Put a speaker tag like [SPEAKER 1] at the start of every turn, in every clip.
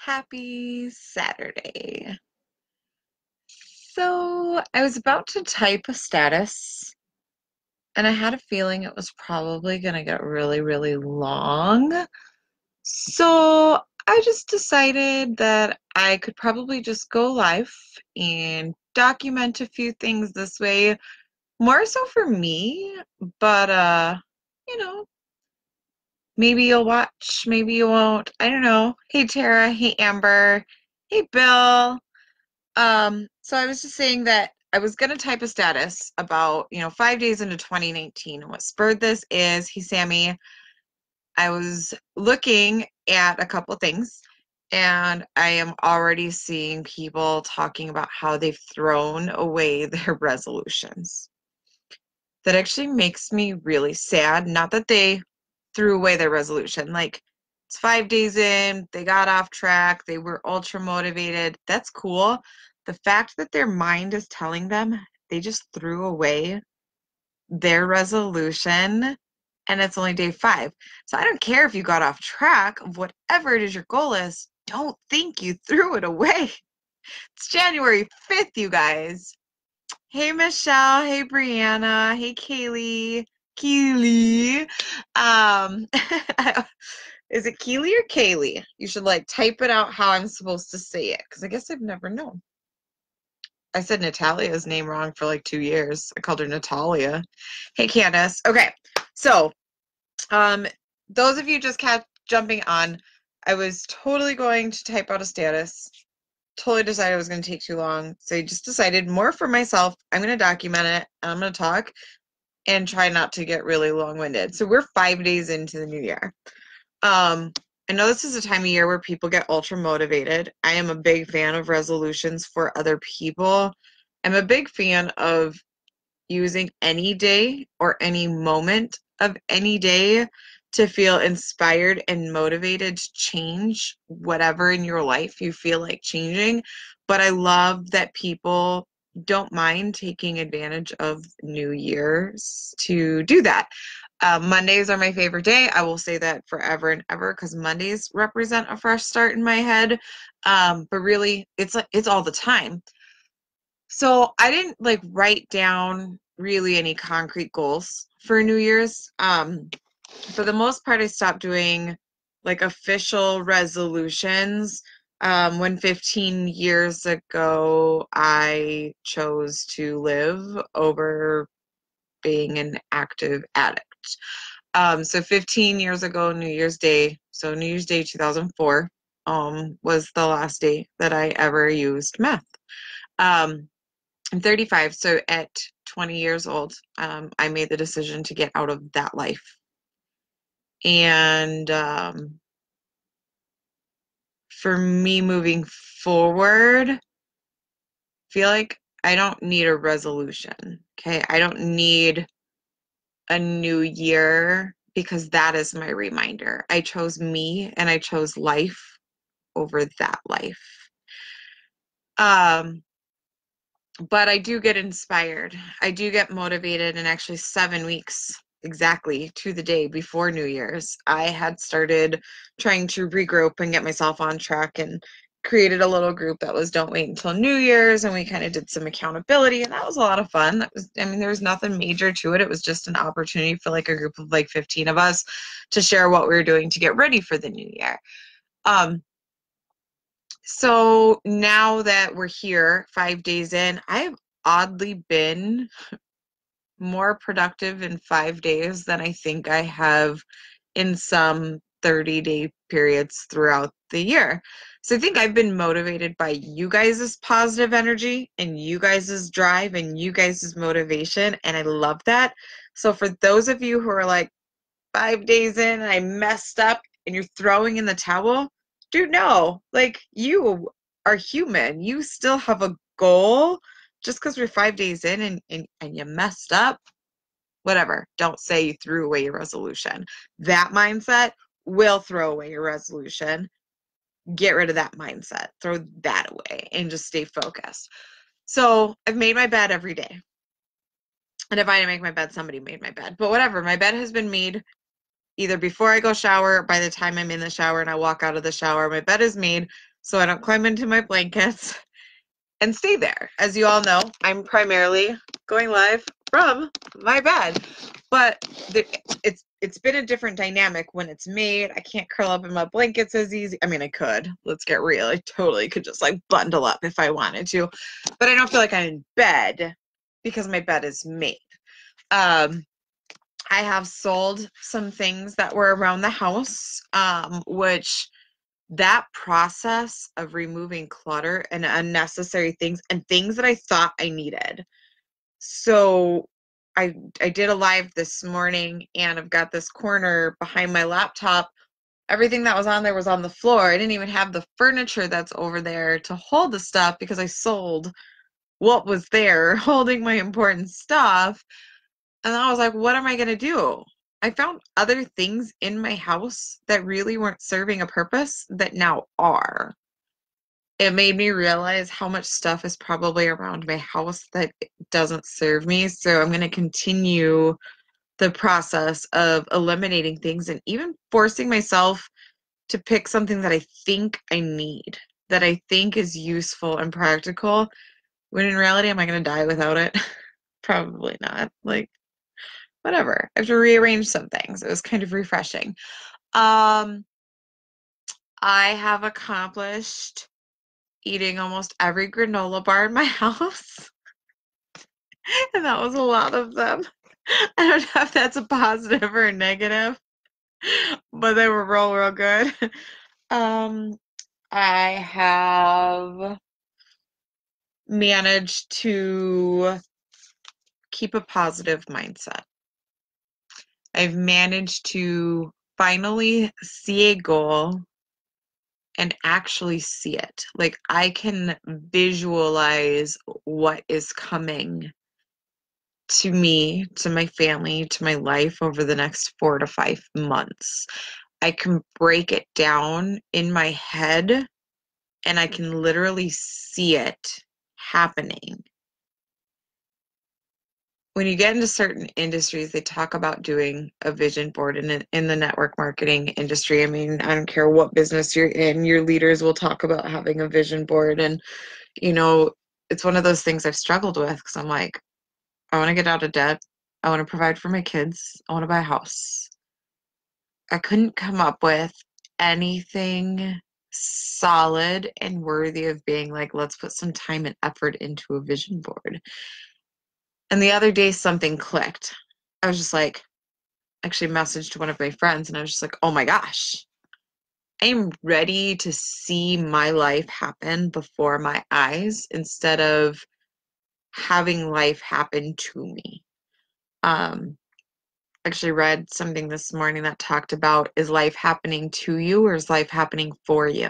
[SPEAKER 1] Happy Saturday. So I was about to type a status, and I had a feeling it was probably going to get really, really long. So I just decided that I could probably just go live and document a few things this way, more so for me, but you know, maybe you'll watch, maybe you won't. I don't know. Hey Tara, hey Amber, hey Bill. So I was just saying that I was gonna type a status about, 5 days into 2019. And what spurred this is, hey Sammy, I was looking at a couple things and I am already seeing people talking about how they've thrown away their resolutions. That actually makes me really sad. Not that they threw away their resolution. Like, it's 5 days in, they got off track, they were ultra motivated. That's cool. The fact that their mind is telling them they just threw away their resolution and it's only day 5. So I don't care if you got off track of whatever it is your goal is, don't think you threw it away. It's January 5th, you guys. Hey Michelle, hey Brianna, hey Kaylee, Keely. Um, is it Keely or Kaylee? You should like type it out how I'm supposed to say it, because I guess I've never known. I said Natalia's name wrong for like 2 years. I called her Natalia. Hey Candace. Okay, so um, those of you just kept jumping on, I was totally going to type out a status. Totally decided it was going to take too long. So I just decided more for myself. I'm going to document it and I'm going to talk and try not to get really long-winded. So we're 5 days into the new year. I know this is a time of year where people get ultra motivated. I am a big fan of resolutions for other people. I'm a big fan of using any day or any moment of any day to feel inspired and motivated to change whatever in your life you feel like changing. But I love that people don't mind taking advantage of New Year's to do that. Mondays are my favorite day. I will say that forever and ever because Mondays represent a fresh start in my head. But really, it's all the time. So I didn't like write down really any concrete goals for New Year's. For the most part, I stopped doing like official resolutions. When 15 years ago, I chose to live over being an active addict. So 15 years ago, New Year's Day, so New Year's Day 2004, was the last day that I ever used meth. Um, I'm 35, so at 20 years old, I made the decision to get out of that life. And for me moving forward, I feel like I don't need a resolution. Okay. I don't need a new year because that is my reminder. I chose me and I chose life over that life. Um, but I do get inspired. I do get motivated, and actually 7 weeks exactly to the day before New Year's, I had started trying to regroup and get myself on track and created a little group that was Don't Wait Until New Year's, and we kind of did some accountability, and that was a lot of fun. That was, I mean, there was nothing major to it. It was just an opportunity for like a group of like 15 of us to share what we were doing to get ready for the new year. Um, so now that we're here, 5 days in, I've oddly been more productive in 5 days than I think I have in some 30-day periods throughout the year. So I think I've been motivated by you guys' positive energy and you guys' drive and you guys' motivation, and I love that. So for those of you who are like 5 days in and I messed up and you're throwing in the towel, dude, no, like you are human. You still have a goal. Just because we're 5 days in and you messed up, whatever. Don't say you threw away your resolution. That mindset will throw away your resolution. Get rid of that mindset. Throw that away and just stay focused. So I've made my bed every day. And if I didn't make my bed, somebody made my bed. But whatever, my bed has been made either before I go shower, by the time I'm in the shower and I walk out of the shower, my bed is made. so I don't climb into my blankets and stay there. As you all know, I'm primarily going live from my bed, but it's been a different dynamic when it's made. I can't curl up in my blankets as easy. I mean, I could. Let's get real. I totally could just like bundle up if I wanted to, but I don't feel like I'm in bed because my bed is made. I have sold some things that were around the house, which that process of removing clutter and unnecessary things and things that I thought I needed. So I did a live this morning, and I've got this corner behind my laptop. Everything that was on there was on the floor. I didn't even have the furniture that's over there to hold the stuff because I sold what was there holding my important stuff. And I was like, what am I going to do? I found other things in my house that really weren't serving a purpose that now are. It made me realize how much stuff is probably around my house that doesn't serve me. So I'm going to continue the process of eliminating things and even forcing myself to pick something that I think I need, that I think is useful and practical, when in reality, am I going to die without it? Probably not. Like, whatever. I have to rearrange some things. It was kind of refreshing. Um, I have accomplished eating almost every granola bar in my house, and that was a lot of them. I don't know if that's a positive or a negative, but they were real good. Um, I have managed to keep a positive mindset. I've managed to finally see a goal and actually see it. Like I can visualize what is coming to me, to my family, to my life over the next 4 to 5 months. I can break it down in my head and I can literally see it happening. When you get into certain industries, they talk about doing a vision board in the network marketing industry. I mean, I don't care what business you're in, your leaders will talk about having a vision board. And, you know, it's one of those things I've struggled with because I'm like, I want to get out of debt. I want to provide for my kids. I want to buy a house. I couldn't come up with anything solid and worthy of being like, let's put some time and effort into a vision board. And the other day, something clicked. I was just like, actually messaged one of my friends, and I was just like, oh my gosh, I'm ready to see my life happen before my eyes instead of having life happen to me. Actually read something this morning that talked about, is life happening to you or is life happening for you?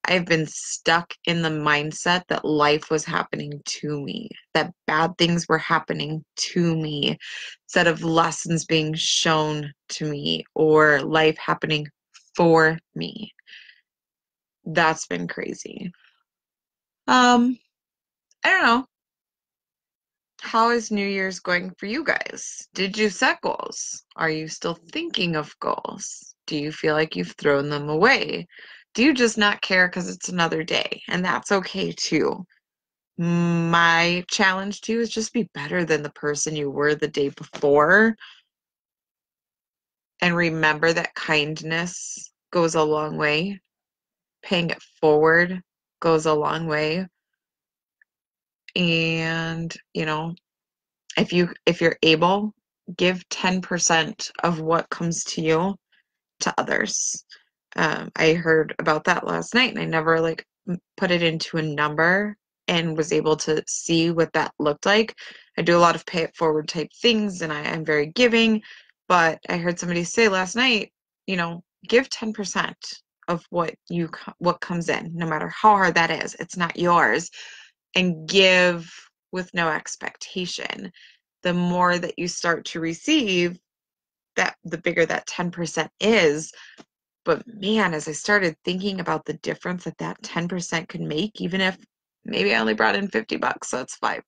[SPEAKER 1] I've been stuck in the mindset that life was happening to me, that bad things were happening to me, instead of lessons being shown to me or life happening for me. That's been crazy. I don't know. How is New Year's going for you guys? Did you set goals? Are you still thinking of goals? Do you feel like you've thrown them away? Do you just not care because it's another day? And that's okay too. My challenge to you is just be better than the person you were the day before. And remember that kindness goes a long way. Paying it forward goes a long way. And, you know, if you're able, give 10% of what comes to you to others. I heard about that last night and I never like put it into a number and was able to see what that looked like. I do a lot of pay it forward type things and I'm very giving, but I heard somebody say last night, you know, give 10% of what comes in, no matter how hard that is. It's not yours, and give with no expectation. The more that you start to receive, that the bigger that 10% is. But man, as I started thinking about the difference that that 10% could make, even if maybe I only brought in $50, so that's $5.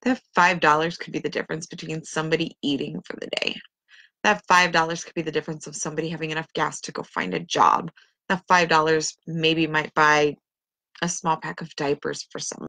[SPEAKER 1] That $5 could be the difference between somebody eating for the day. That $5 could be the difference of somebody having enough gas to go find a job. that $5 maybe might buy a small pack of diapers for someone.